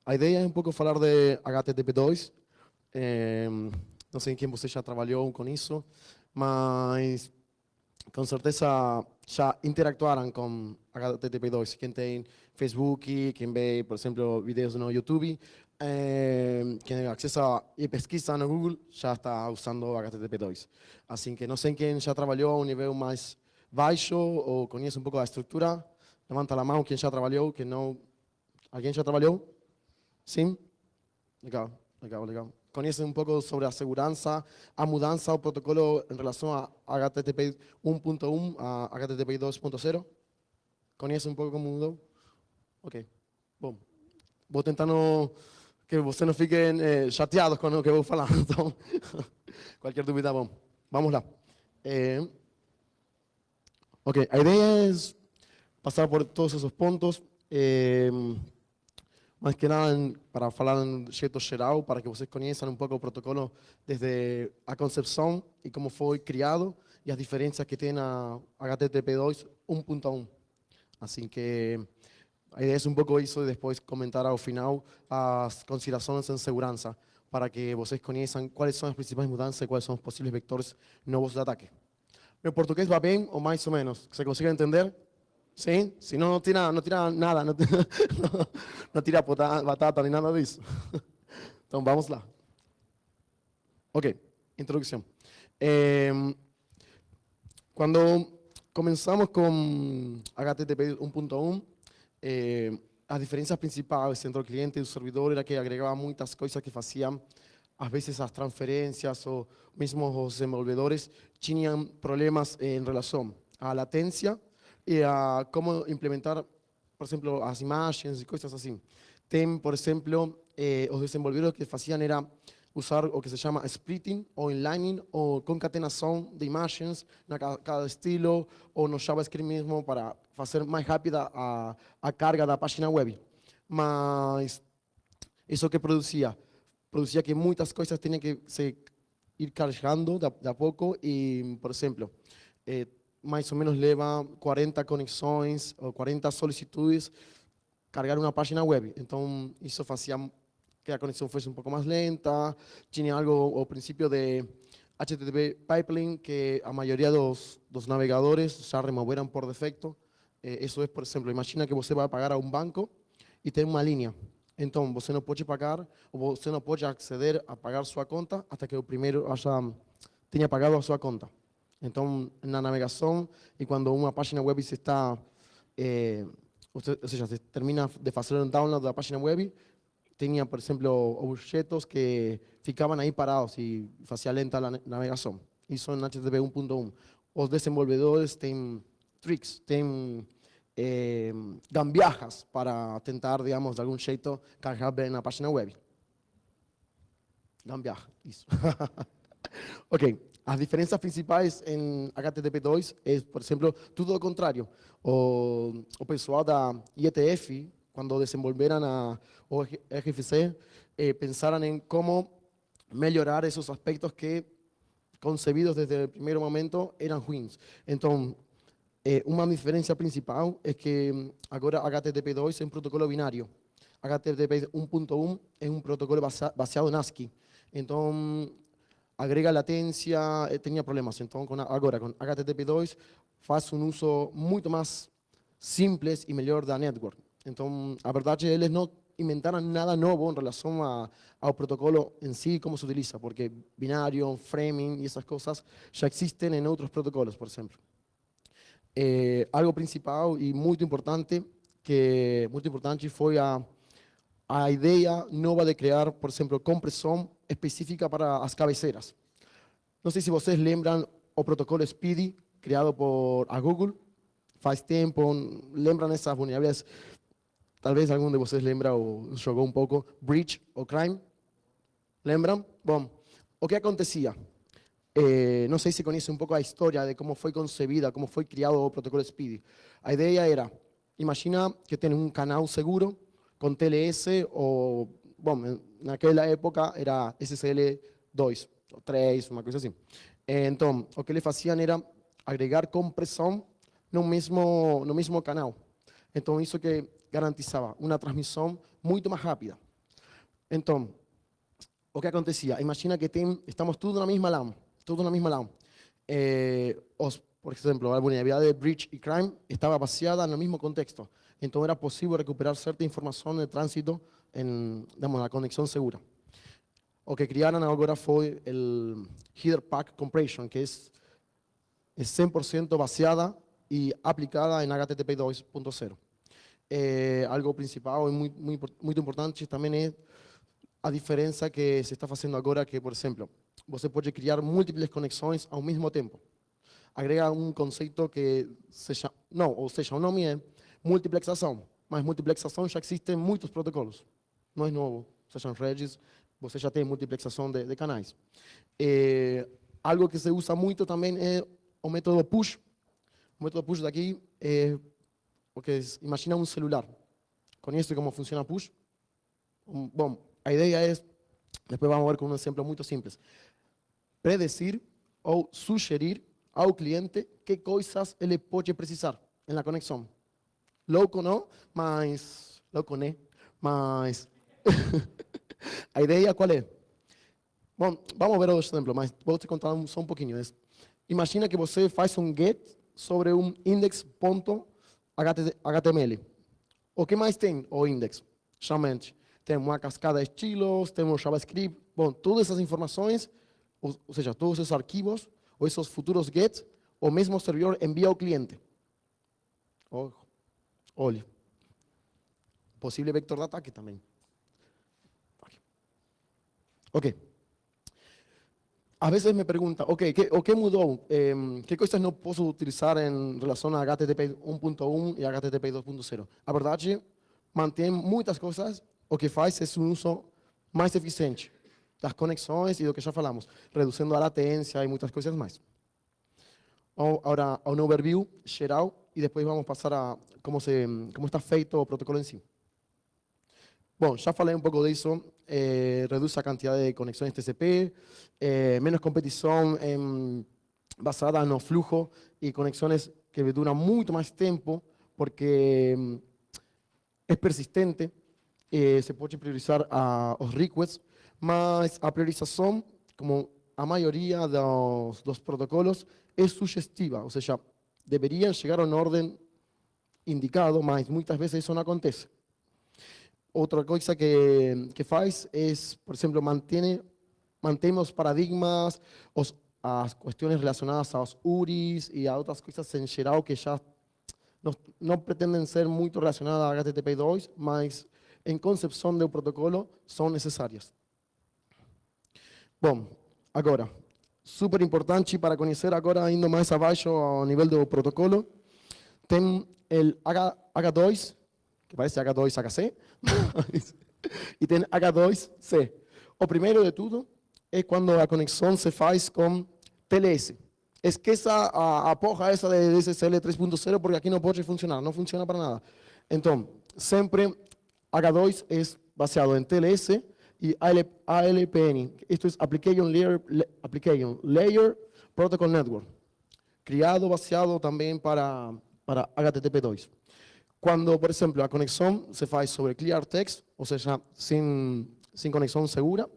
A ideia é um pouco falar de HTTP2. Não sei em quem você já trabalhou com isso, mas com certeza já interactuaram com HTTP2. Quem tem Facebook, quem vê, por exemplo, vídeos no YouTube, quem acessa e pesquisa no Google, já está usando HTTP2. Assim que não sei quem já trabalhou a um nível mais baixo ou conhece um pouco a estrutura. Levanta a mão quem já trabalhou, quem não. Alguém já trabalhou? Sim? Legal, legal, legal. Conhece um pouco sobre a segurança, a mudança ao protocolo em relação a HTTP 1.1 a HTTP 2.0? Conhece um pouco como mudou? Ok. Bom, vou tentar que você não fiquem chateados com o que vou falar. Então, qualquer dúvida, bom. Vamos lá. Ok, a ideia é passar por todos esses pontos. Mais que nada para falar em jeito geral, para que vocês conheçam um pouco o protocolo desde a concepção e como foi criado e as diferenças que tem a HTTP2 1.1. Assim que a ideia é um pouco isso e depois comentar ao final as considerações em segurança, para que vocês conheçam quais são as principais mudanças e quais são os possíveis vectores novos de ataque. Meu português va bem ou mais ou menos? ¿Se consigue entender? ¿Sí? Si no, no tira nada, no tira batata ni nada disso. Então vamos lá. Ok, introdução. Quando começamos com HTTP 1.1, as diferenças principais entre o cliente e o servidor era que agregava muitas coisas que faziam, às vezes as transferências ou mesmo os desenvolvedores tinham problemas em relação à latência e a como implementar, por exemplo, as imagens e coisas assim. Tem, por exemplo, os desenvolvedores que faziam era usar o que se chama splitting ou inlining ou concatenação de imagens na cada estilo ou no JavaScript mesmo para fazer mais rápida a carga da página web. Mas isso que produzia que muitas coisas tinham que se ir carregando de a pouco e, por exemplo, mais ou menos leva 40 conexões ou 40 solicitudes cargar uma página web. Então, isso fazia que a conexão fosse um pouco mais lenta. Tinha algo ao princípio de HTTP Pipeline, que a maioria dos navegadores já removeram por defecto. Isso é, por exemplo, imagina que você vai pagar a um banco e tem uma linha. Então, você não pode pagar, ou você não pode acceder a pagar sua conta até que o primeiro tenha pagado a sua conta. Então, na navegação, e quando uma página web se está, ou seja, se termina de fazer um download da página web, tinha, por exemplo, objetos que ficavam aí parados e fazia lenta a navegação. Isso em HTTP 1.1. Os desenvolvedores têm tricks, têm gambiarras para tentar, digamos, de algum jeito, carregar bem na página web. Gambiarra, isso. Ok, as diferenças principais em HTTP2 é, por exemplo, tudo ao contrário. O pessoal da IETF, quando desenvolveram o RFC, pensaram em como melhorar esses aspectos que, concebidos desde o primeiro momento, eram ruins. Então, uma diferença principal é que agora HTTP2 é um protocolo binário. HTTP 1.1 é um protocolo baseado em ASCII. Então, agrega latência, tinha problemas. Então, agora, com HTTP2, faz um uso muito mais simples e melhor da network. Então, a verdade, eles não inventaram nada novo em relação ao protocolo em si, como se utiliza, porque binário, framing e essas coisas já existem em outros protocolos, por exemplo. Algo principal e muito importante foi a ideia nova de criar, por exemplo, compressão específica para as cabeceiras. Não sei se vocês lembram o protocolo Speedy, criado por a Google, faz tempo, lembram essas vulnerabilidades? Talvez algum de vocês lembra ou jogou um pouco Breach ou Crime? Lembram? Bom, o que acontecia? Não sei se conhece um pouco a história de como foi concebida, como foi criado o protocolo Speedy. A ideia era, imagina que tem um canal seguro com TLS ou, bom, naquela época era SSL 2 ou 3, uma coisa assim. Então, o que eles faziam era agregar compressão no mesmo canal. Então, isso que garantizava uma transmissão muito mais rápida. Então, o que acontecia? Imagina que estamos tudo na mesma LAN, tudo na mesma LAN. Por exemplo, a vulnerabilidade de breach e crime estava baseada no mesmo contexto. Então, era possível recuperar certa informação de trânsito na conexão segura. O que criaram agora foi o Header Pack Compression, que é 100% baseada e aplicada em HTTP 2.0. Algo principal e muito importante também é a diferença que se está fazendo agora, que, por exemplo, você pode criar múltiplas conexões ao mesmo tempo. Agrega um conceito que o nome é multiplexação, mas multiplexação já existe em muitos protocolos. Não é novo, sejam Regis, você já tem multiplexação de canais. Algo que se usa muito também é o método push. O método push daqui é porque imagina um celular. Conhece como funciona push? Bom, a ideia é, depois vamos ver com um exemplo muito simples, predecir ou sugerir ao cliente que coisas ele pode precisar na conexão. Louco não, mas a ideia qual é? Bom, vamos ver o exemplo, mas vou te contar só um pouquinho. Imagina que você faz um get sobre um index.html. O que mais tem o index? Somente tem uma cascada de estilos, temos JavaScript, bom, todas essas informações, ou seja, todos esses arquivos, ou esses futuros gets, o mesmo servidor envia ao cliente. Olha, possível vector de ataque também. Ok. Às vezes me perguntam, ok, o que mudou? Que coisas não posso utilizar em relação a HTTP 1.1 e HTTP 2.0? A verdade, mantém muitas coisas, o que faz é um uso mais eficiente das conexões e do que já falamos, reduzindo a latência e muitas coisas mais. Agora, um overview geral e depois vamos passar a como está feito o protocolo em si. Bom, já falei um pouco disso, reduz a quantidade de conexões TCP, menos competição basada no fluxo e conexões que duram muito mais tempo, porque é persistente, se pode priorizar os requests, mas a priorização, como a maioria dos protocolos, é sugestiva, ou seja, deveriam chegar em ordem indicado, mas muitas vezes isso não acontece. Outra coisa que faz é, por exemplo, mantém os paradigmas, as questões relacionadas aos URIs e a outras coisas em geral que já não pretendem ser muito relacionadas a HTTP2, mas em concepção do protocolo são necessárias. Bom, agora, super importante para conhecer agora, indo mais abaixo ao nível do protocolo, tem o H2, que parece H2HC, e tem H2C. O primeiro de tudo é quando a conexão se faz com TLS. Esqueça a porra essa de SSL 3.0 porque aqui não pode funcionar, não funciona para nada. Então, sempre H2 é baseado em TLS e ALPN. Isto é Application Layer Protocol Network. Criado, baseado também para HTTP2. Quando, por exemplo, a conexão se faz sobre clear text, ou seja, sem conexão segura,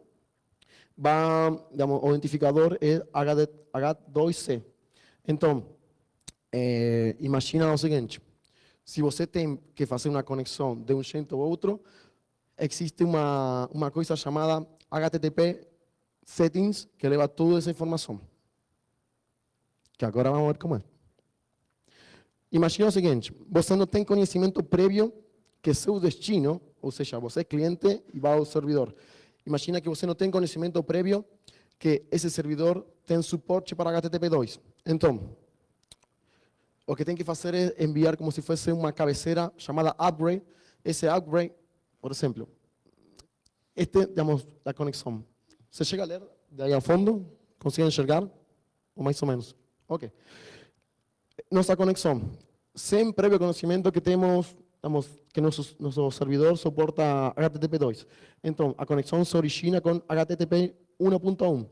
o identificador é H2C. Então, imagina o seguinte, se você tem que fazer uma conexão de um jeito ou outro, existe uma coisa chamada HTTP Settings, que leva toda essa informação. Que agora vamos ver como é. Imagina o seguinte, você não tem conhecimento prévio que seu destino, ou seja, você é cliente e vai ao servidor. Imagina que você não tem conhecimento prévio que esse servidor tem suporte para HTTP2. Então, o que tem que fazer é enviar como se fosse uma cabeceira chamada upgrade. Esse upgrade, por exemplo, digamos, da conexão. Você chega a ler daí ao fundo? Consegue enxergar? Ou mais ou menos? Ok. Nossa conexão, sem prévio conhecimento que temos, que nosso servidor suporta HTTP2. Então, a conexão se origina com HTTP 1.1.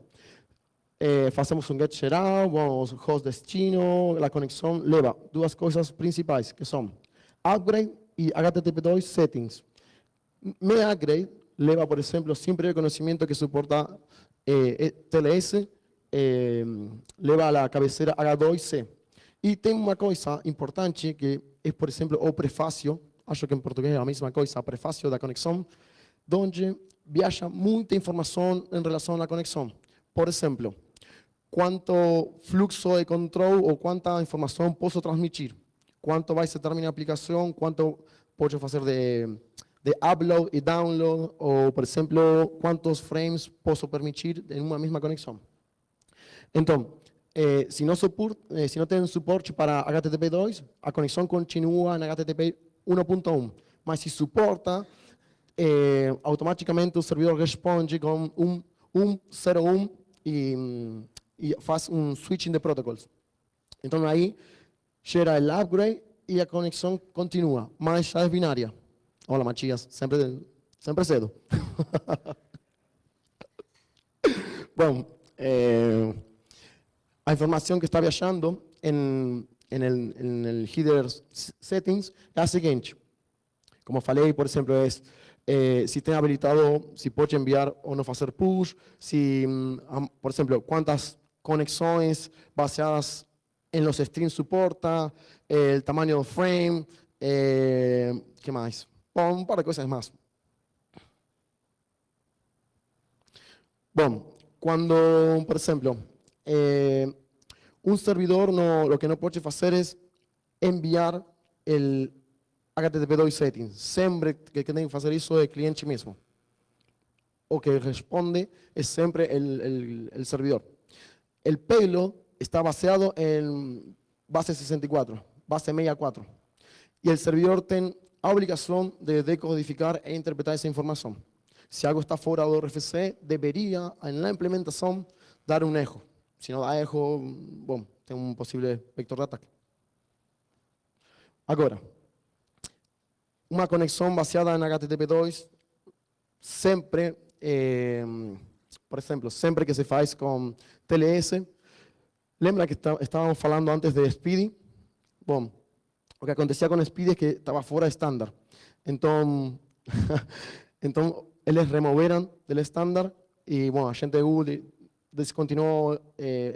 Fazemos um get geral, vamos host destino, a conexão leva duas coisas principais, que são upgrade e HTTP2 settings. Me upgrade lleva, por ejemplo, siempre el conocimiento que soporta TLS, lleva a la cabecera H2C. E tem uma coisa importante que é, por exemplo, o prefácio, acho que em português é a mesma coisa, prefácio da conexão, onde viaja muita informação em relação à conexão. Por exemplo, quanto fluxo de control ou quanta informação posso transmitir, quanto vai se terminar a aplicação, quanto posso fazer de upload e download, ou, por exemplo, quantos frames posso permitir em uma mesma conexão. Então, se não tem suporte para HTTP2, a conexão continua em HTTP 1.1. Mas se suporta, automaticamente o servidor responde com 101 e faz um switching de protocols. Então, aí, gera o upgrade e a conexão continua, mas já é binária. Olá, Matias, sempre cedo. Bom, a informação que está viajando em el header settings é a seguinte. Como falei, por exemplo, se tem habilitado, se pode enviar ou não fazer push, se, por exemplo, quantas conexões baseadas em los streams suporta, o tamanho do frame, que mais? Bom, um par de coisas mais. Bom, quando, por exemplo, un servidor lo que no puede hacer es enviar el HTTP2 settings. Siempre que tiene que hacer eso es el cliente mismo. O que responde es siempre el servidor. El payload está baseado en base 64, base 64. Y el servidor tiene la obligación de decodificar e interpretar esa información. Si algo está fuera del RFC, debería en la implementación dar un eco. Si no dá erro, bom, tem um possível vector de ataque. Agora, uma conexão baseada em HTTP2, sempre, por exemplo, sempre que se faz com TLS, lembra que estávamos falando antes de Speedy? Bom, o que acontecia com Speedy é que estava fora de estándar. Então, eles removeram do estándar e, bom, a gente de Google descontinuou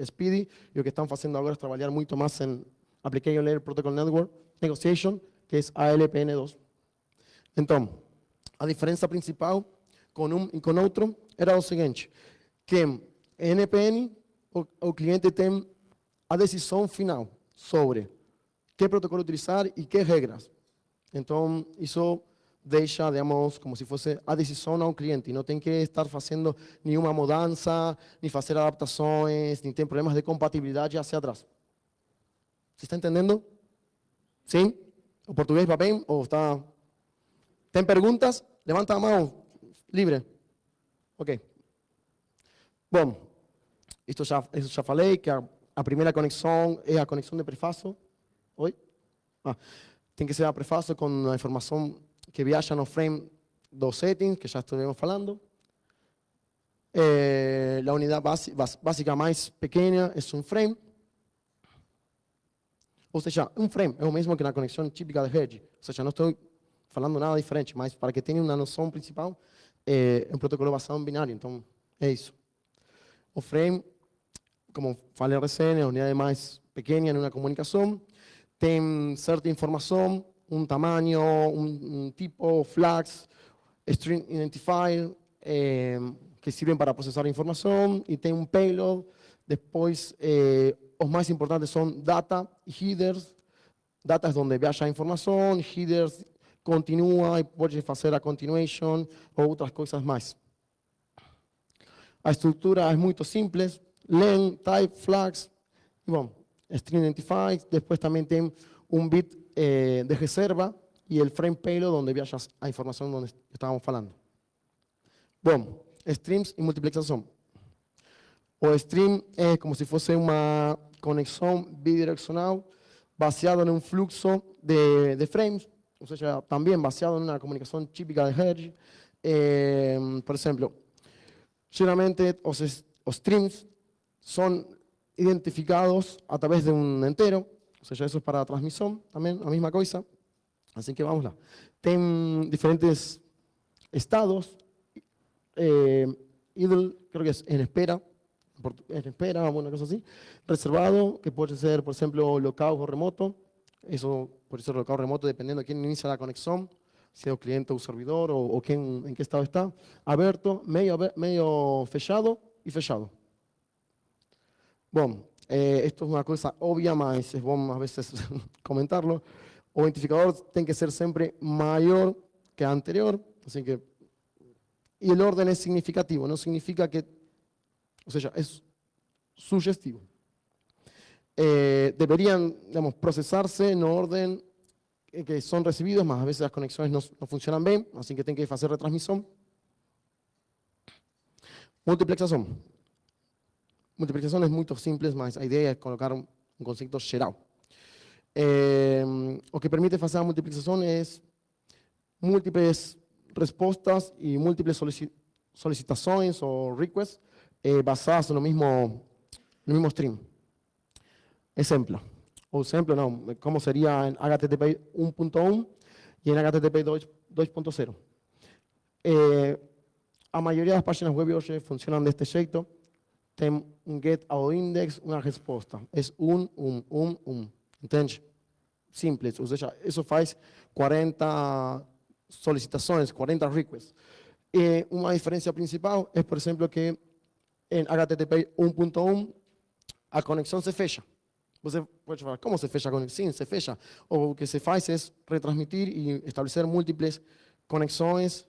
Speedy e o que estão fazendo agora é trabalhar muito mais em Application Layer Protocol Network Negotiation, que é ALPN2. Então, a diferença principal com um e com outro era o seguinte, que em NPN o cliente tem a decisão final sobre que protocolo utilizar e que regras. Então, isso deixa, digamos, como se fosse a decisão ao cliente. Não tem que estar fazendo nenhuma mudança, nem fazer adaptações, nem tem problemas de compatibilidade hacia atrás. Você está entendendo? Sim? O português vai bem? Ou está... Tem perguntas? Levanta a mão. Livre. Ok. Bom, isso já falei, que a primeira conexão é a conexão de prefácio. Oi? Tem que ser a prefácio com a informação que viaja no frame dos settings, que já estivemos falando. A unidade básica mais pequena é um frame. Ou seja, um frame é o mesmo que na conexão típica de rede. Ou seja, não estou falando nada diferente, mas para que tenha uma noção principal, é um protocolo baseado em binário. Então, é isso. O frame, como falei recém, é a unidade mais pequena em uma comunicação. Tem certa informação, um tamanho, um tipo, flags, string identifier, que servem para processar a informação, e tem um payload. Depois, os mais importantes são data e headers. Data é onde viaja a informação, headers continua e pode fazer a continuation ou outras coisas mais. A estrutura é muito simples, len, type, flags, e bom, string identifier. Depois também tem um bit de reserva e o frame payload, onde viaja a informação onde estávamos falando. Bom, streams e multiplexação. O stream é como se fosse uma conexão bidirecional baseada em um fluxo de frames, ou seja, também baseado em uma comunicação típica de rede. Por exemplo, geralmente os streams são identificados através de um entero, ou seja, isso é para a transmissão também, a mesma coisa. Assim que vamos lá. Tem diferentes estados eh, idle, creo que es en espera, en espera, una cosa así. Reservado, que puede ser, por ejemplo, local o remoto. Eso puede ser local o remoto dependiendo de quién inicia la conexión, si es un cliente o un servidor o quién, en qué estado está. Abierto, medio fechado y fechado. Bueno, esto es una cosa obvia, mas es bueno a veces comentarlo. O identificador tiene que ser siempre mayor que anterior, así que, y el orden es significativo, no significa que, o sea, es sugestivo. Deberían, digamos, procesarse en orden que son recibidos, más a veces las conexiones no funcionan bien, así que tienen que hacer retransmisión. Multiplexación. Multiplicación es muy simple, mas la idea es colocar un concepto geral. O que permite hacer la multiplicación es múltiples respuestas y múltiples solicitaciones o requests basadas en el mismo stream. Ejemplo. O ejemplo, no, ¿cómo sería en HTTP 1.1 y en HTTP 2.0? A mayoría de las páginas web hoy funcionan de este jeito. Tem un get ao index, una respuesta. Es ¿Entende? Simples. O sea, eso faz 40 solicitaciones, 40 requests. Una diferencia principal es, por ejemplo, que en HTTP 1.1 a conexión se fecha. Você pode falar, como se fecha a conexión? Sim, se fecha. O que se faz es retransmitir y establecer múltiples conexiones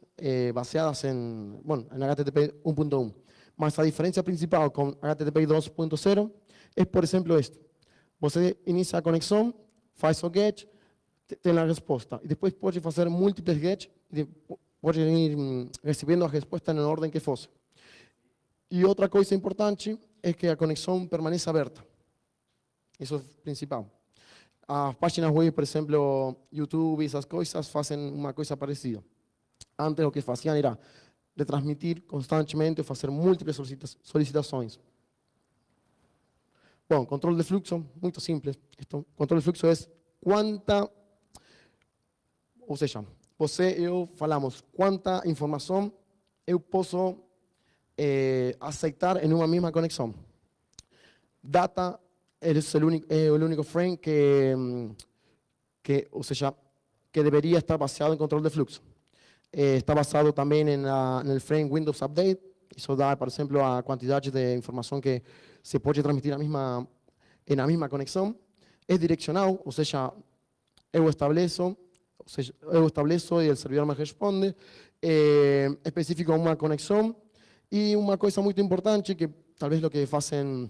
baseadas en HTTP 1.1. Mas a diferencia principal con HTTP 2.0 es, por ejemplo, esto. Você inicia a conexión, faz o get, tem a resposta. E depois pode fazer múltiples get, e pode ir recebendo a resposta en el orden que fosse. E outra coisa importante é que a conexão permaneça aberta. Isso é principal. As páginas web, por exemplo, YouTube, essas coisas, fazem uma coisa parecida. Antes o que faziam era retransmitir constantemente o fazer múltiples solicitações. Bom, controle de fluxo, muito simples. Controle de fluxo é quanta, ou seja, você e eu falamos quanta informação eu posso aceitar em uma mesma conexão. Data é o único frame que, ou seja, que deveria estar baseado em controle de fluxo. Está basado também no frame Windows Update. Isso dá, por exemplo, a quantidade de informação que se pode transmitir na mesma conexão. É direcional, ou seja, eu estabeleço e o servidor me responde. Específico a uma conexão. E uma coisa muito importante, que talvez o que fazem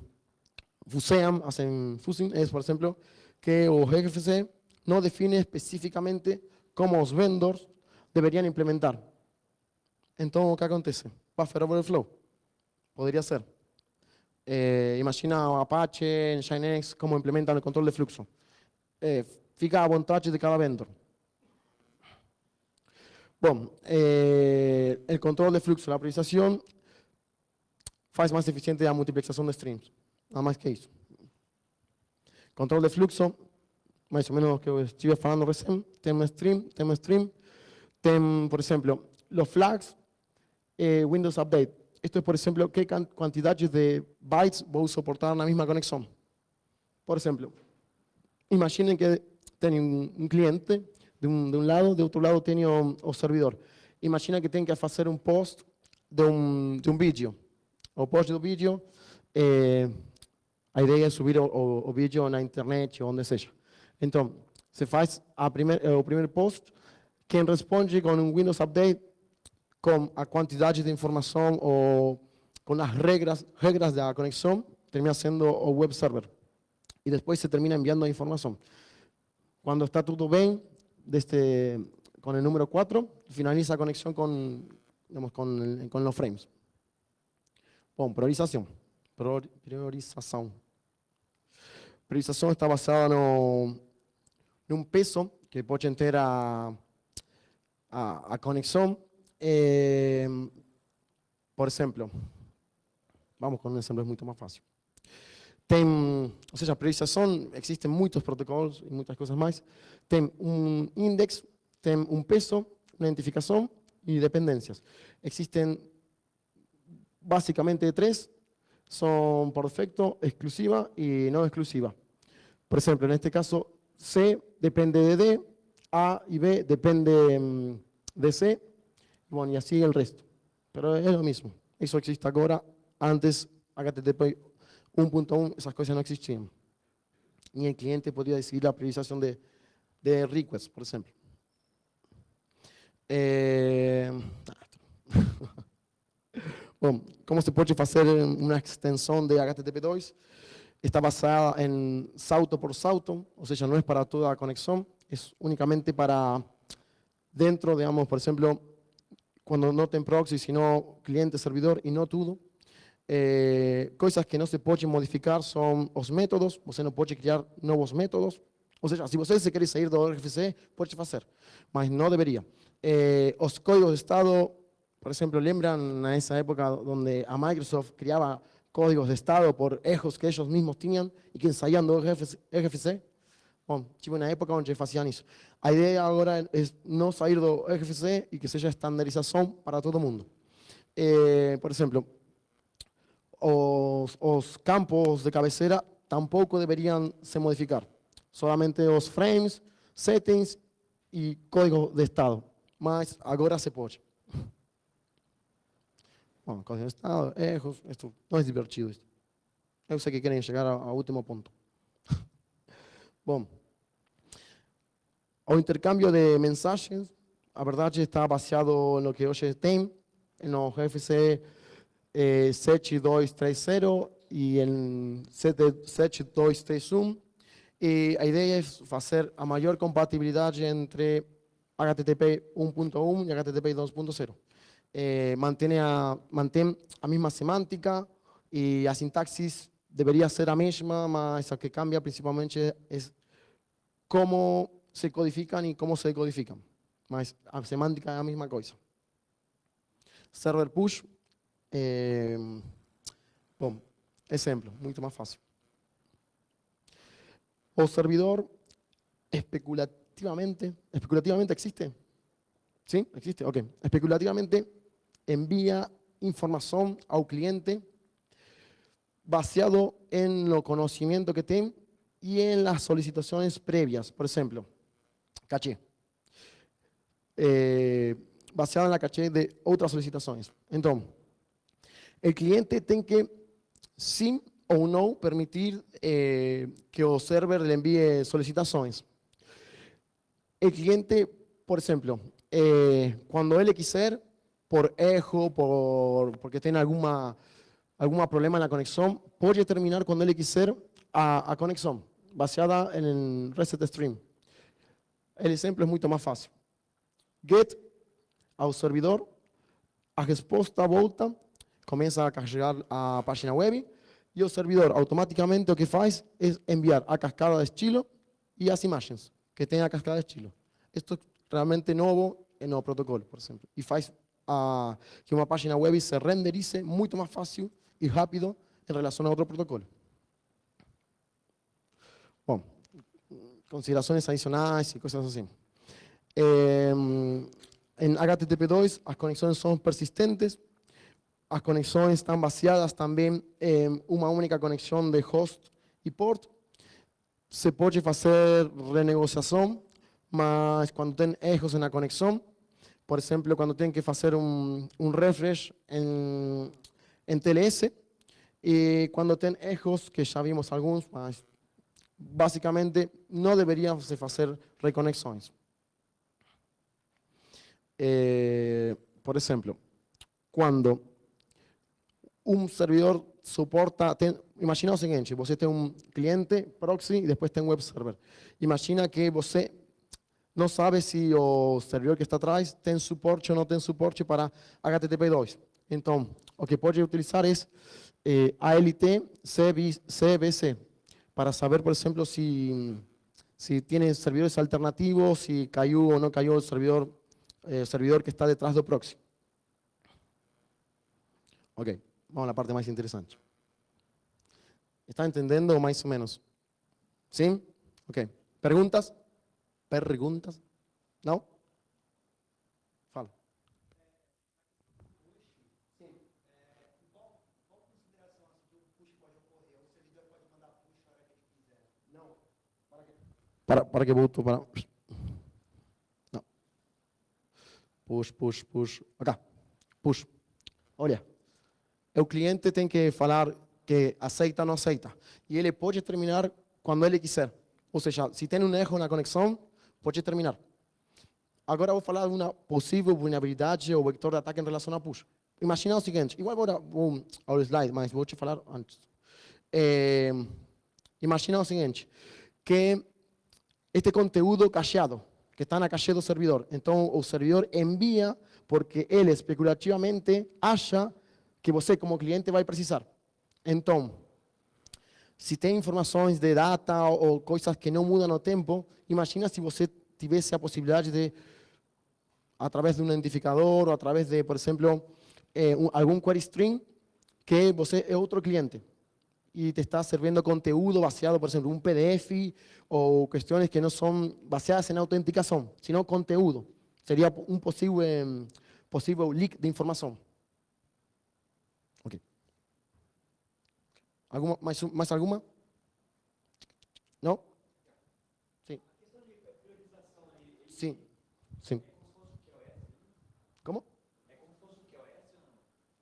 fusing, é, por exemplo, que o RFC não define especificamente como os vendors deberían implementar. Entonces, ¿qué acontece? Buffer overflow. Podría ser. Imagina Apache, Nginx, cómo implementan el control de flujo. Fica a vontade de cada vendor. Bueno, el control de flujo, la priorización, hace más eficiente la multiplicación de streams. Nada más que eso. Control de flujo, más o menos lo que estuve hablando recién, tema stream. Por ejemplo, los flags Windows Update. Esto es, por ejemplo, qué cantidades de bytes voy a soportar en la misma conexión. Por ejemplo, imaginen que tienen un cliente de un lado, de otro lado tiene un servidor. Imagina que tienen que hacer un post de un vídeo. O post de un vídeo, la idea es subir o vídeo en la internet o donde sea. Entonces, se hace el primer post. Quem responde com um Windows Update, com a quantidade de informação ou com as regras da conexão, termina sendo o web server. E depois se termina enviando a informação. Quando está tudo bem, com o número 4, finaliza a conexão com os frames. Bom, priorização. Priorização está basada num peso que pode ter a conexión, por ejemplo, vamos con un ejemplo mucho más fácil. O sea, priorización, existen muchos protocolos y muchas cosas más. Tem un index, tem un peso, una identificación y dependencias. Existen básicamente tres, son por defecto exclusiva y no exclusiva. Por ejemplo, en este caso, C depende de D, A y B depende de C, bueno, y así el resto. Pero es lo mismo. Eso existe ahora. Antes, HTTP 1.1, esas cosas no existían. Ni el cliente podía decidir la priorización de requests, por ejemplo. Bom, como se pode fazer uma extensão de HTTP2? Está basada em salto por salto, ou seja, não é para toda a conexão, é unicamente para dentro, digamos, por exemplo, quando não tem proxy, sino cliente-servidor e não tudo. Coisas que não se pode modificar são os métodos, você não pode criar novos métodos, ou seja, se você se quer sair do RFC, pode fazer, mas não deveria. Os códigos de estado, por ejemplo, lembran a esa época donde a Microsoft creaba códigos de estado por ejos que ellos mismos tenían y que saían do RFC? Bom, tive uma época onde faziam isso. A ideia agora é não sair do RFC e que seja estandarização para todo mundo. Por exemplo, os campos de cabeceira tampouco deveriam se modificar. Solamente os frames, settings e código de estado. Mas agora se pode. Bom, código de estado, erros, isto não é divertido. Isto. Eu sei que querem chegar ao último ponto. Bom, o intercâmbio de mensagens, a verdade está baseado no que hoje tem, no RFC 7230 e em 7231. E a ideia é fazer a maior compatibilidade entre HTTP 1.1 e HTTP 2.0. Mantém a mesma semântica e a sintaxe deveria ser a mesma, mas o que cambia principalmente é como se codificam e como se decodificam. Mas a semântica é a mesma coisa. Server push, bom, exemplo, muito mais fácil. O servidor especulativamente existe? ¿Sí? ¿Existe? Ok. Especulativamente envía información al cliente baseado en lo conocimiento que tiene y en las solicitaciones previas. Por ejemplo, caché. Baseado en la caché de otras solicitaciones. Entonces, el cliente tiene que, sí o no, permitir que el server le envíe solicitaciones. El cliente, por ejemplo, cuando él quiser, por eco, porque tiene algún problema en la conexión, puede terminar cuando él quiser a conexión, baseada en el reset stream. El ejemplo es mucho más fácil. Get al servidor, a respuesta volta, comienza a cargar a página web y el servidor automáticamente lo que hace es enviar a cascada de estilo y las imágenes que tenga cascada de estilo. Esto es realmente nuevo en el protocolo, por ejemplo, y hace que una página web se renderice mucho más fácil y rápido en relación a otro protocolo. Bueno, consideraciones adicionales y cosas así. En HTTP2 las conexiones son persistentes, las conexiones están baseadas también en una única conexión de host y port. Se puede hacer renegociación, mas cuando tienen erros en la conexión, por ejemplo, cuando tienen que hacer un refresh en TLS, y cuando tienen erros, que ya vimos algunos, mas básicamente no deberían hacer reconexiones. Por ejemplo, cuando un servidor soporta, imagina o seguinte, você tem um cliente proxy e depois tem um web server. Imagina que você não sabe se o servidor que está atrás tem suporte ou não tem suporte para HTTP2. Então, o que pode utilizar é ALT CBC, para saber, por exemplo, se tem servidores alternativos, se caiu ou não caiu o servidor que está detrás do proxy. Ok, vamos à parte mais interessante. ¿Está entendiendo más o menos? ¿Sí? Ok. ¿Preguntas? ¿Preguntas? ¿No? Fala. para que boto para... Não. Push. Acá. Push. Olha. O cliente tem que falar que aceita ou não aceita. E ele pode terminar quando ele quiser. Ou seja, se tem um erro na conexão, pode terminar. Agora eu vou falar de uma possível vulnerabilidade ou vector de ataque em relação a push. Imagina o seguinte, igual vou ao slide, mas vou te falar antes. Imagina o seguinte, que este conteúdo cacheado, que está na cache do servidor, então o servidor envia porque ele especulativamente acha que você como cliente vai precisar. Então, se tem informações de data ou coisas que não mudam no tempo, imagina se você tivesse a possibilidade de, através de um identificador ou através de, por exemplo, algum query string, que você é outro cliente e te está servindo conteúdo baseado, por exemplo, um PDF ou questões que não são baseadas em autenticação, sino conteúdo. Seria um possível leak de informação. Ok. Mais alguma? Não? Sim. Sim. Como?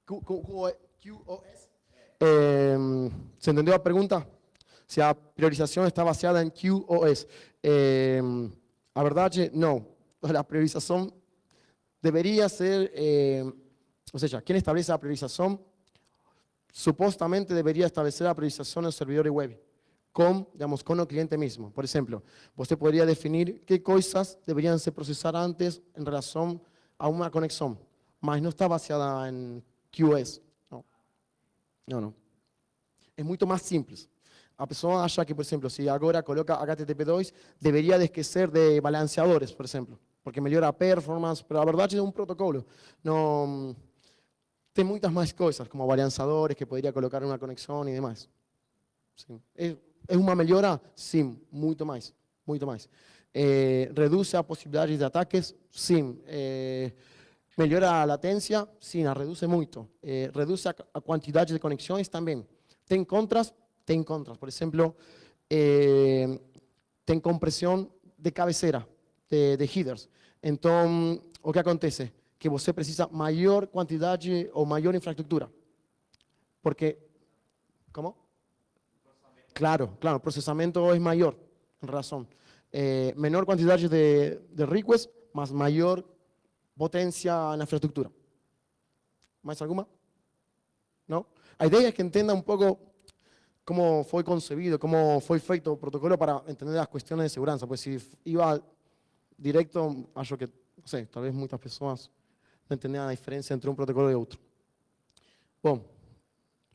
QoS? ¿Se entendió la pregunta? Si la priorización está baseada en QoS. La verdad, no. La priorización debería ser, o sea, ¿quién establece la priorización? Supuestamente debería establecer la priorización en los servidores web digamos, con el cliente mismo. Por ejemplo, usted podría definir qué cosas deberían ser procesadas antes en relación a una conexión, mas no está baseada en QoS. No. Es mucho más simple. A pessoa acha que, por exemplo, se agora coloca HTTP2, deveria esquecer de balanceadores, por exemplo, porque melhora a performance, mas a verdade é um protocolo. Não, tem muitas mais coisas, como balanceadores que poderia colocar uma conexão e demais. Sim. É uma melhora? Sim, muito mais. Reduz a possibilidade de ataques? Sim. Melhora a latência? Sim, a reduz muito. Reduz a quantidade de conexões também. Tem contras? Tem contras. Por exemplo, tem compressão de cabeceira, de headers. Então, o que acontece? Que você precisa maior quantidade ou maior infraestrutura. Porque, como? Claro, o processamento é maior, em razão. Menor quantidade de requests, mas maior potência na infraestrutura. Mais alguma? Não? A ideia é que entenda um pouco como foi concebido, como foi feito o protocolo para entender as questões de segurança. Pois se iba direto, acho que, não sei, talvez muitas pessoas não entendiam a diferença entre um protocolo e outro. Bom,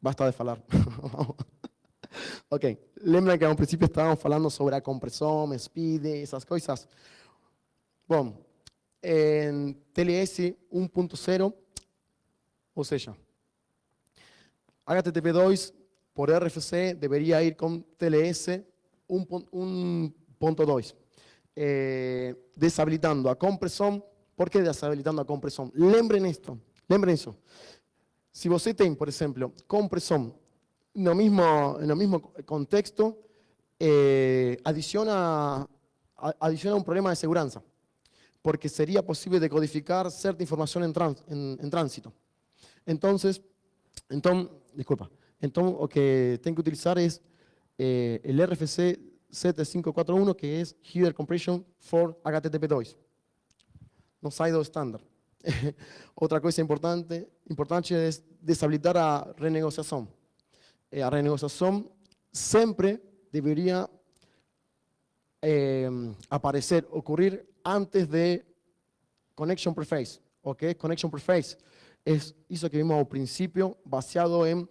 basta de falar. Ok, lembram que ao princípio estávamos falando sobre a compressão, speed, essas coisas? Bom, em TLS 1.0, ou seja, HTTP2 por RFC deveria ir com TLS 1.2, desabilitando a compressão. Por que desabilitando a compressão? Lembrem isso. Se você tem, por exemplo, compressão no mismo contexto, adiciona un problema de seguridad, porque sería posible decodificar cierta información en tránsito. Entonces, lo que tengo que utilizar es el RFC 7541, que es Header Compression for HTTP2. No side estándar. Otra cosa importante es deshabilitar a renegociación. A renegociación siempre debería ocurrir antes de Connection Preface. ¿Ok? Connection Preface es eso que vimos al principio, basado en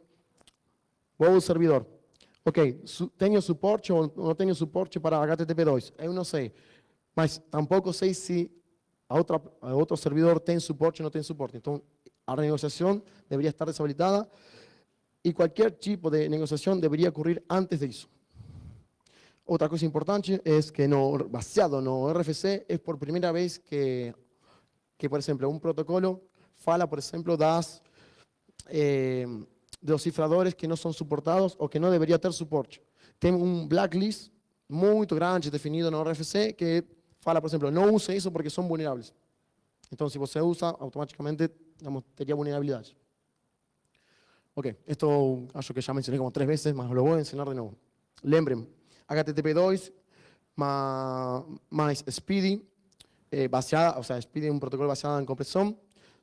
web servidor. Ok, ¿tengo soporte o no tengo soporte para HTTP2? Eu não sei, mas tampouco sei se a outro servidor tem suporte ou não tem suporte. Então, a renegociação deveria estar deshabilitada. Y cualquier tipo de negociación debería ocurrir antes de eso. Otra cosa importante es que baseado no RFC es por primera vez que por ejemplo, un protocolo fala, por ejemplo, de los cifradores que no son soportados o que no debería tener soporte. Tem un blacklist muito grande definido no RFC que fala, por exemplo, não use isso porque são vulneráveis. Então, se você usa, automaticamente, digamos, teria vulnerabilidade. Ok, esto acho que ya mencioné como 3 veces, mas lo voy a enseñar de nuevo. Lembrem, HTTP2 más Speedy, baseada, o sea, Speedy es un protocolo basado en compresión,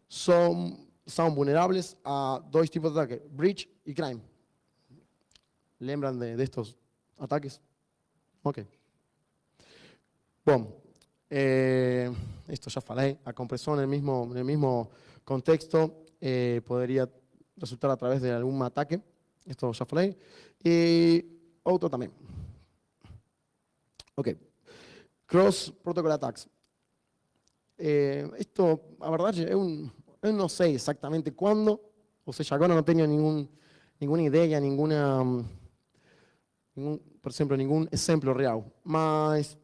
son vulnerables a 2 tipos de ataques, breach y crime. ¿Lembran de estos ataques? Ok. Bom, esto ya falei, a compresión en el mismo contexto podría resultar a través de algún ataque, esto ya falei, y otro también. Ok, cross protocol attacks. Esto, a verdade, eu não sei exatamente quando, ou seja, agora não tenho nenhuma ideia, por exemplo, nenhum exemplo real. Mas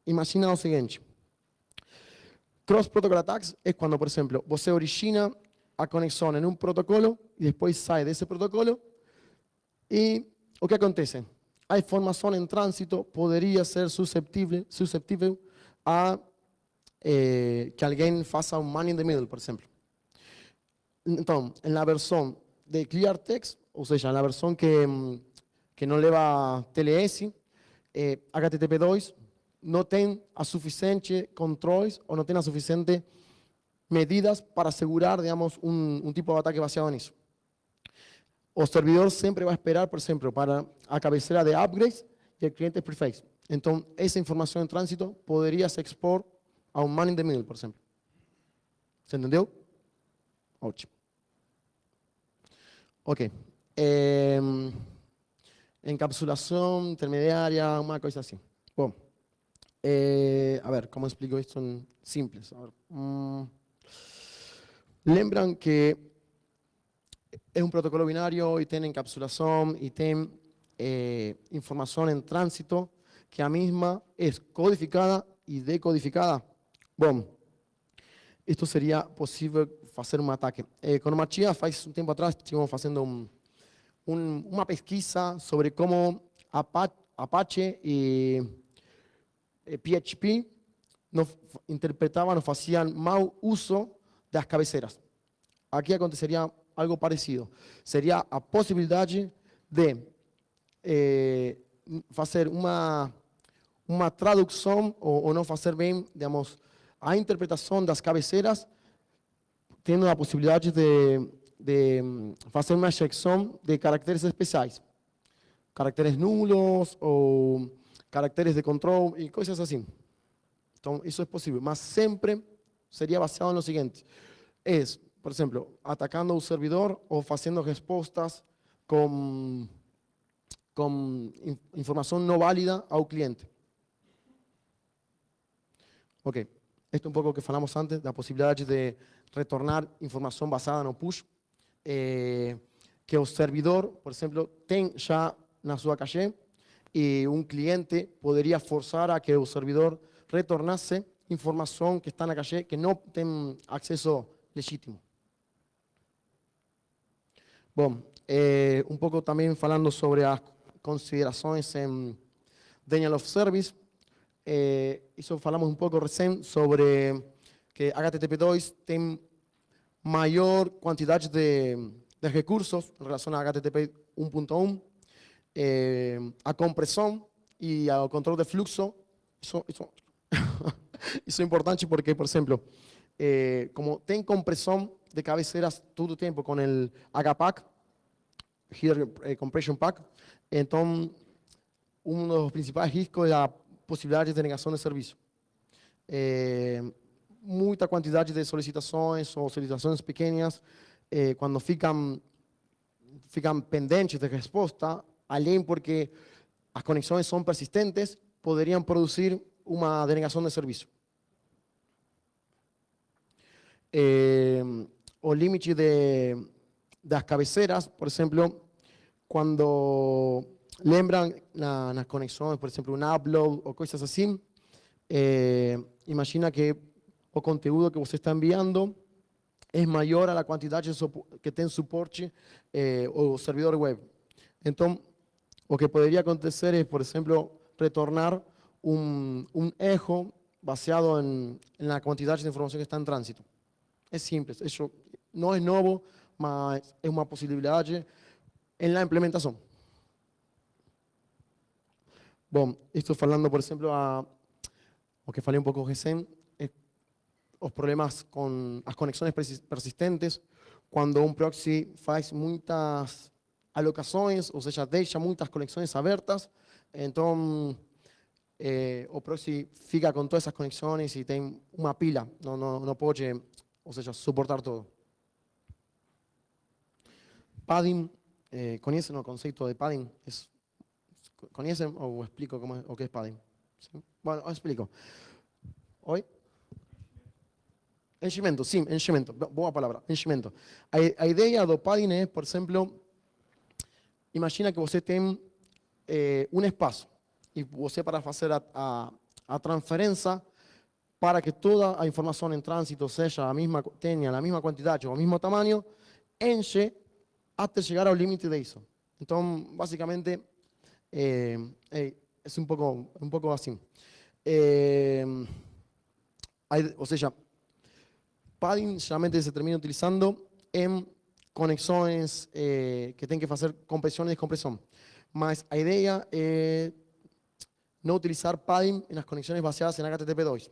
imagina o seguinte: cross protocol attacks é quando, por exemplo, você origina a conexão em um protocolo e depois sai desse protocolo e o que acontece? A informação em trânsito poderia ser susceptível a que alguém faça um man in the middle, por exemplo. Então, na versão de Clear Text, ou seja, na versão que não leva TLS, HTTP2 não tem a suficiente controles ou não tem a suficiente medidas para asegurar, digamos, um tipo de ataque baseado nisso. O servidor sempre vai esperar, por exemplo, para a cabeceira de upgrades e o cliente prefix. Então, essa informação em trânsito poderia se expor a um man in the middle, por exemplo. ¿Se entendeu? Ótimo. Ok. Encapsulação intermediária, uma coisa assim. Bom, a ver, como explico isto em simples? Lembram que é um protocolo binário e tem encapsulação e tem informação em trânsito que a mesma é codificada e decodificada. Bom, isto seria possível fazer um ataque. Com o Matias, faz um tempo atrás, estivemos fazendo uma pesquisa sobre como Apache e PHP interpretavam ou faziam mau uso das cabeceiras. Aqui aconteceria algo parecido. Seria a possibilidade de fazer uma tradução ou não fazer bem, digamos, a interpretação das cabeceiras, tendo a possibilidade de fazer uma injeção de caracteres especiais. Caracteres nulos ou caracteres de control e coisas assim. Então, isso é possível, mas sempre seria baseado no seguinte: por exemplo, atacando o servidor ou fazendo respostas com informação não válida ao cliente. Ok. Esto es un poco lo que falamos antes, la posibilidad de retornar información basada no push, que el servidor, por ejemplo, tem ya na sua caché y un cliente podría forzar a que el servidor retornase información que está na caché que no tem acceso legítimo. Bom, un poco también falando sobre las consideraciones en Denial of Service. Isso falamos um pouco recém sobre que HTTP2 tem maior quantidade de recursos em relação a HTTP 1.1, a compressão e ao controle de fluxo. Isso é importante porque, por exemplo, como tem compressão de cabeceiras todo o tempo com o HPAC, Header Compression Pack, então dos principais riscos é a possibilidade de negação de serviço. Muita quantidade de solicitações ou solicitações pequenas, quando ficam pendentes de resposta, além porque as conexões são persistentes, poderiam produzir uma denegação de serviço. O limite das cabeceiras, por exemplo, quando lembram nas conexões, por exemplo, um upload ou coisas assim, imagina que o conteúdo que você está enviando é maior a quantidade que tem suporte o servidor web. Então, o que poderia acontecer é, por exemplo, retornar un ejo baseado en la cantidad de información que está en tránsito. Es simple, eso no es nuevo, mas es una posibilidad en la implementación. Bom, estou falando, por exemplo, o que falei um pouco recém, os problemas com as conexões persistentes, quando um proxy faz muitas alocações, ou seja, deixa muitas conexões abertas, então o proxy fica com todas essas conexões e tem uma pila, não pode, ou seja, suportar todo. Padding, conhecem o conceito de padding? ¿Conocen o explico o qué es padding? ¿Sí? Bueno, os explico. ¿Hoy? Enchimento, sim, enchimento. Boa palavra, enchimento. A ideia do padding é, por exemplo, imagina que você tem um espaço e você, para fazer a transferência, para que toda a informação em trânsito seja tenha a mesma quantidade ou o mesmo tamanho, enche até chegar ao limite disso. Então, basicamente, es un poco así. O sea, padding generalmente se termina utilizando en conexiones que tienen que hacer compresión y descompresión. Mas la idea es no utilizar padding en las conexiones basadas en HTTP2.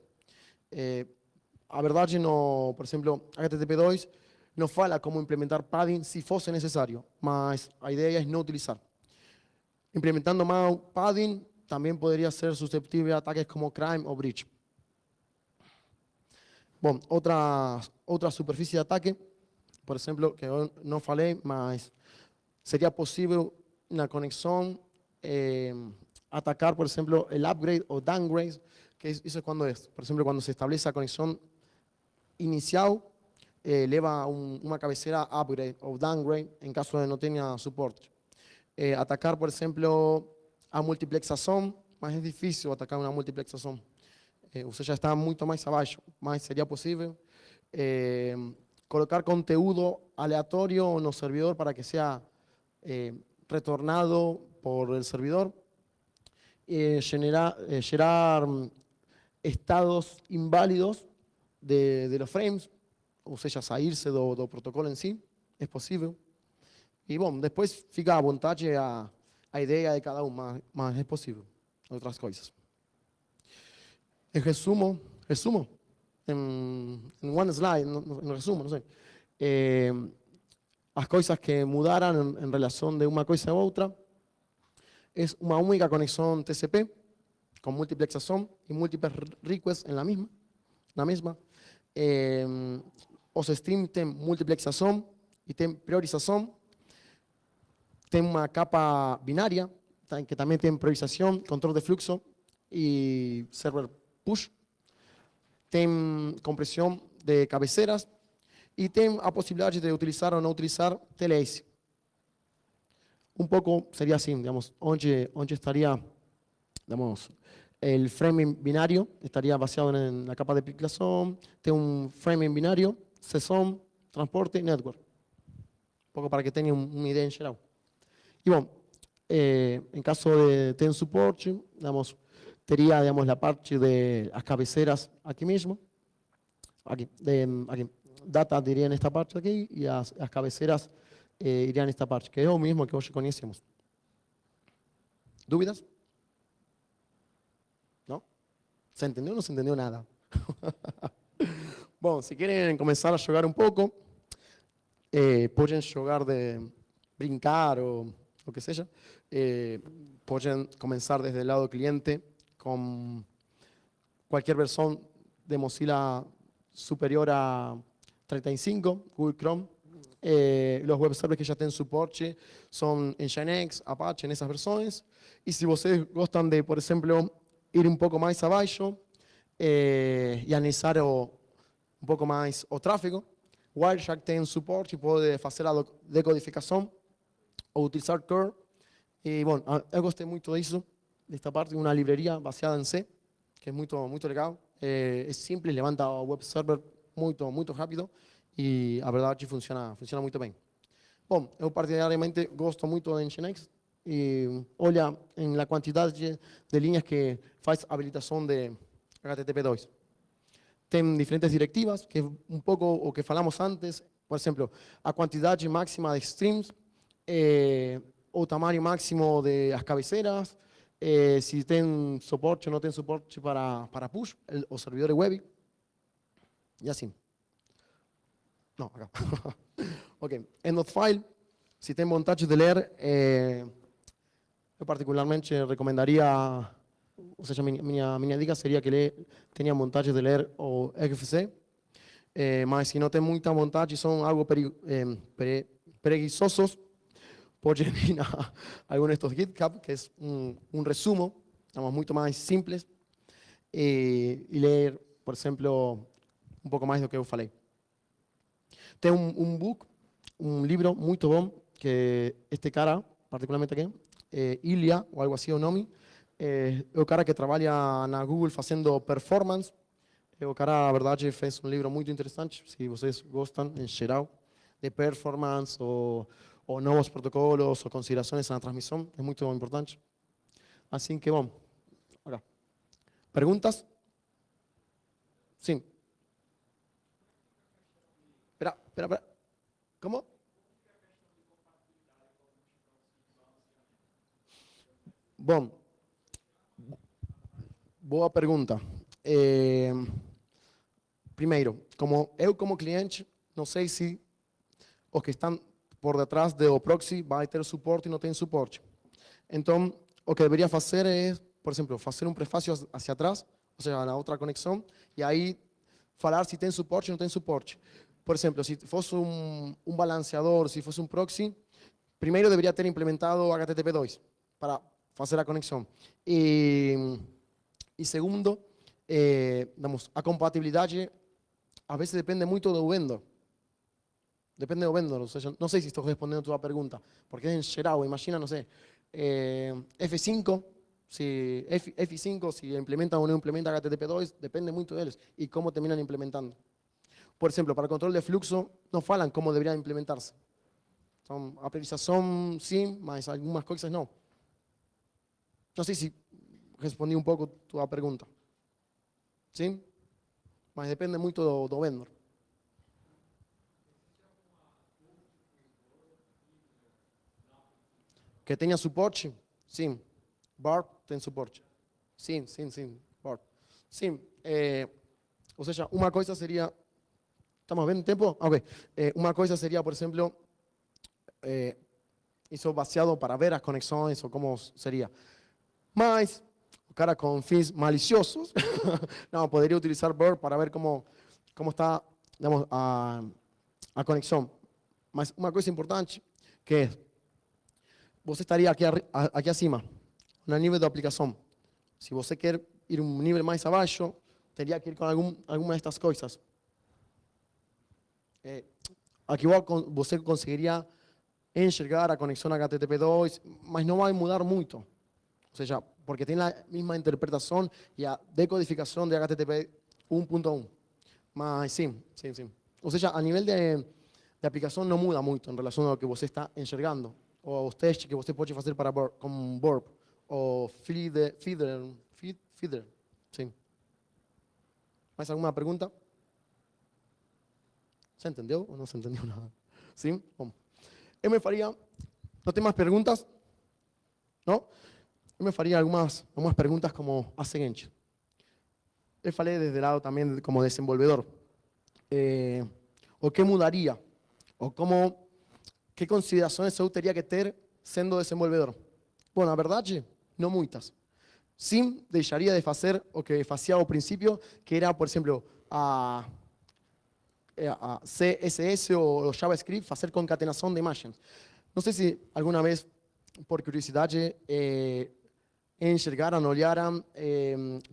A verdade, por ejemplo, HTTP2 no fala cómo implementar padding si fuese necesario, mas la idea es no utilizar. Implementando más padding, también podría ser susceptible a ataques como crime o breach. Bueno, otra superficie de ataque, por ejemplo, que yo no falei, mas sería posible una conexión atacar, por ejemplo, el upgrade o downgrade, que eso es cuando es. Por ejemplo, cuando se establece la conexión inicial, eleva una cabecera upgrade o downgrade en caso de no tenga soporte. Atacar, por ejemplo, a multiplexação, mas é difícil atacar uma multiplexação. Você já está muito mais abaixo, mas seria possível. Colocar conteúdo aleatório no servidor para que sea retornado por el servidor. Gerar estados inválidos de los frames, ou seja, sairse do protocolo em si, é possível. E, bom, depois fica à vontade a ideia de cada um, mas é possível outras coisas. Em resumo, em one slide, no resumo, não sei. As coisas que mudaram em relação de uma coisa a outra é uma única conexão TCP com multiplexação e múltiples requests na mesma. Os streams têm multiplexação e têm priorização. Tem uma capa binária, que também tem priorização, controle de fluxo e server push. Tem compressão de cabeceiras e tem a possibilidade de utilizar ou não utilizar TLS. Um pouco seria assim, digamos, onde estaria, digamos, o framing binário, estaria baseado na capa de aplicação, tem um framing binário, sessão, transporte e network. Um pouco para que tenham uma ideia em geral. Y bueno, en caso de tener soporte, digamos, tendría, digamos, la parte de las cabeceras aquí mismo. Aquí. Data diría en esta parte aquí y las cabeceras irían en esta parte, que es lo mismo que hoy conocemos. ¿Dudas? ¿No? ¿Se entendió o no se entendió nada? Bueno, si quieren comenzar a jugar un poco, pueden jugar de brincar o lo que sea, pueden comenzar desde el lado cliente con cualquier versión de Mozilla superior a 35, Google Chrome. Los web servers que ya tienen soporte son Nginx, Apache, en esas versiones. Y si ustedes gustan de, por ejemplo, ir un poco más abajo y analizar un poco más o tráfego, Wireshark tiene soporte y puede hacer la decodificación o utilizar curl. Y bueno, yo gosté mucho de eso, de esta parte, una librería basada en C, que es muy legal. Es simple, levanta web server muy rápido y a verdade funciona muito bem. Bom, eu particularmente gosto muito de Nginx, e olha em la quantidade de linhas que faz habilitação de HTTP2. Tem diferentes directivas, que um pouco o que falamos antes, por exemplo, a quantidade máxima de streams, o tamanho máximo de as cabeceiras, se tem suporte ou não tem suporte para push, os servidores web, e assim. Não, acá. Ok, end of file, se tem vontade de ler, eu particularmente recomendaria, ou seja, minha dica seria que tenha vontade de ler o XFC, mas se não tem muita vontade, são algo preguiçosos, pode ir a algum destes GitHub, que é um resumo, estamos muito mais simples, e ler, por exemplo, um pouco mais do que eu falei. Tem um livro muito bom, que este cara, particularmente aqui, Ilya, ou algo assim o nome, é o cara que trabalha na Google fazendo performance. O cara, na verdade, fez um livro muito interessante, se vocês gostam, em geral, de performance ou novos protocolos ou considerações na transmissão, é muito importante. Assim que, bom, acá. Perguntas? Sim. Espera. Como? Bom, boa pergunta. Primeiro, como cliente, não sei se os que estão por detrás do proxy vai ter suporte e não tem suporte. Então, o que deveria fazer é, por exemplo, fazer um prefácio hacia atrás, ou seja, na outra conexão, e aí falar se tem suporte ou não tem suporte. Por exemplo, se fosse um balanceador, se fosse um proxy, primeiro deveria ter implementado HTTP2 para fazer a conexão. E segundo, a compatibilidade às vezes depende muito do vendor. Depende do vendor. Ou seja, não sei se estou respondendo a tua pergunta, porque é em geral. Imagina, não sei, F5, se F5, se implementam ou não implementam HTTP2, depende muito deles e como terminam implementando. Por exemplo, para controle de fluxo, não falam como deveria implementar-se. Então, a priorização, sim, mas algumas coisas não. Não sei se respondi um pouco a tua pergunta. Sim? Mas depende muito do vendor. Que tenha suporte? Sim. BARP tem suporte. Sim. BARP. Sim. Ou seja, uma coisa seria... ¿Estamos vendo o tempo? Ok. Uma coisa seria, por exemplo, isso baseado para ver as conexões ou como seria. Mas, o cara com fins maliciosos, não, poderia utilizar BARP para ver como está, digamos, a conexão. Mas uma coisa importante, que é, você estaria aqui acima, no nível da aplicação. Se você quer ir um nível mais abaixo, teria que ir com alguma destas coisas. Aqui você conseguiria enxergar a conexão HTTP2, mas não vai mudar muito. Ou seja, porque tem a mesma interpretação e a decodificação de HTTP 1.1. Mas sim. Ou seja, a nível de aplicação não muda muito em relação ao que você está enxergando, ou os testes que você pode fazer com Burp, ou feeder, sim. Mais alguma pergunta? ¿Se entendeu ou não se entendeu nada? Sim? Bom. Eu me faria... Não tem mais perguntas? Não? Eu me faria algumas perguntas como a seguinte. Eu falei desde o lado também como desenvolvedor. O que mudaria? Ou que considerações eu teria que ter sendo desenvolvedor? Bom, na verdade, não muitas. Sim, deixaria de fazer o que fazia ao princípio, que era, por exemplo, a CSS ou JavaScript, fazer concatenação de imagens. Não sei se alguma vez, por curiosidade, enxergaram, olharam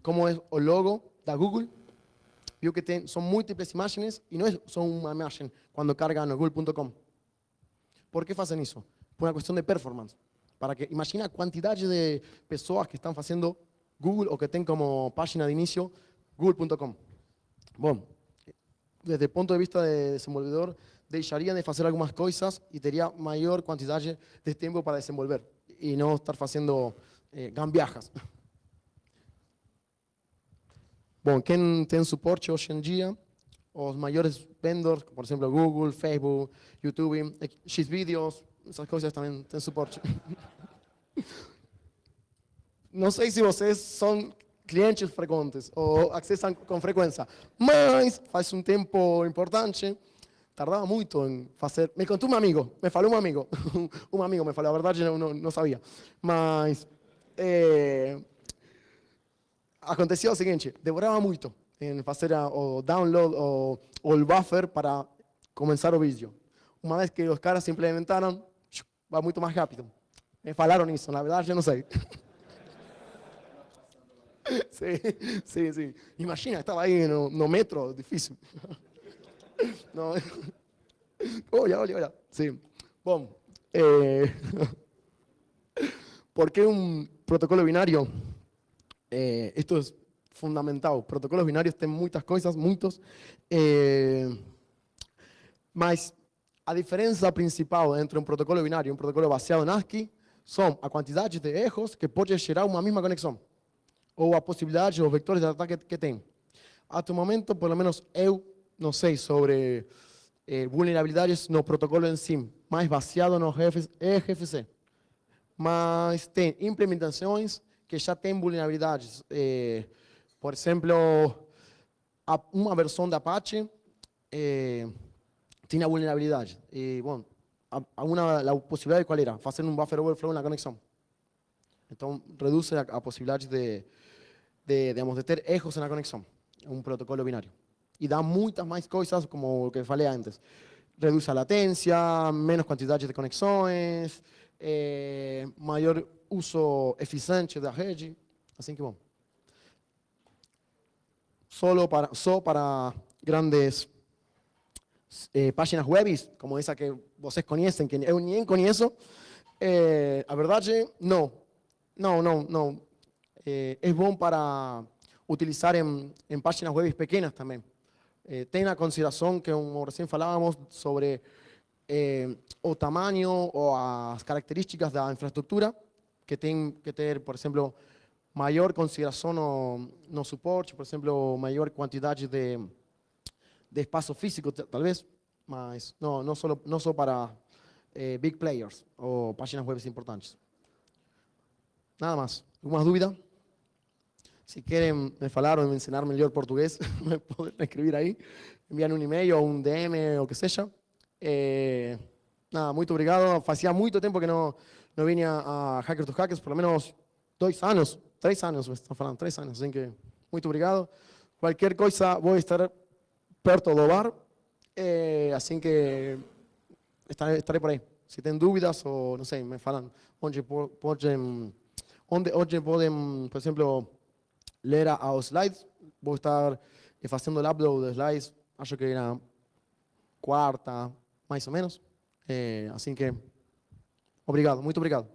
como é o logo da Google. Viu que são múltiplas imagens e não é só uma imagem quando carga no google.com. Por que fazem isso? Por uma questão de performance. Imagina a quantidade de pessoas que estão fazendo Google ou que tem como página de início google.com. Bom, desde o ponto de vista de desenvolvedor, deixaria de fazer algumas coisas e teria maior quantidade de tempo para desenvolver. e não estar fazendo gambiarras. Bom, quem tem suporte hoje em dia, os maiores vendors, por exemplo, Google, Facebook, YouTube, Xvideos, essas coisas também têm suporte. Não sei se vocês são clientes frequentes ou acessam com frequência, mas faz um tempo importante, tardava muito em fazer. Me contou um amigo, me falou um amigo, um amigo me falou, a verdade não sabia, mas acontecia o seguinte, demorava muito em fazer o download ou o buffer para começar o vídeo. Uma vez que os caras implementaram, vai muito mais rápido. Me falaram isso, na verdade eu não sei. Sim. Imagina, estava aí no metro, difícil. Não. Olha. Sim. Bom, ¿por qué un protocolo binario? Esto es fundamental. Protocolos binarios têm muitas coisas, muitos. Mas a diferença principal entre um protocolo binário e um protocolo baseado em ASCII são a quantidade de erros que pode gerar uma mesma conexão, ou a possibilidade, os vectores de ataque que tem. Até o momento, pelo menos eu não sei sobre vulnerabilidades no protocolo em si, mais baseado no RFC. Mas tem implementações que já têm vulnerabilidades. Por exemplo, uma versão da Apache tinha vulnerabilidade. E, bom, a possibilidade qual era? Fazer um buffer overflow na conexão. Então, reduz a possibilidade de ter erros na conexão. Um protocolo binário. E dá muitas mais coisas, como o que falei antes. Reduz a latência, menos quantidade de conexões, maior uso eficiente da rede. Assim que, bom. Só para grandes páginas web, como essa que vocês conhecem, que eu nem conheço, a verdade, não. É bom para utilizar em páginas web pequenas também. Tem na consideração que, como recém falávamos, sobre o tamanho ou as características da infraestrutura, que tem que ter, por exemplo, maior consideração no suporte, por exemplo, maior quantidade de espaço físico, talvez, mas não só para big players ou páginas web importantes. Nada más. ¿Alguna duda? Si quieren me falar ou me ensinar melhor português, me podem escrever aí, enviar um e-mail ou um DM ou que seja. Nada, muito obrigado. Fazia muito tempo que não vinha a Hackers to Hackers, por lo menos 2 anos, 3 anos, me estão falando, 3 anos. Assim que, muito obrigado. Qualquer coisa, vou estar perto do bar, assim que estarei por aí. Se tem dúvidas ou, não sei, me falam onde podem, por exemplo, ler os slides. Vou estar fazendo o upload de slides, acho que na quarta, mais ou menos. Assim que, obrigado, muito obrigado.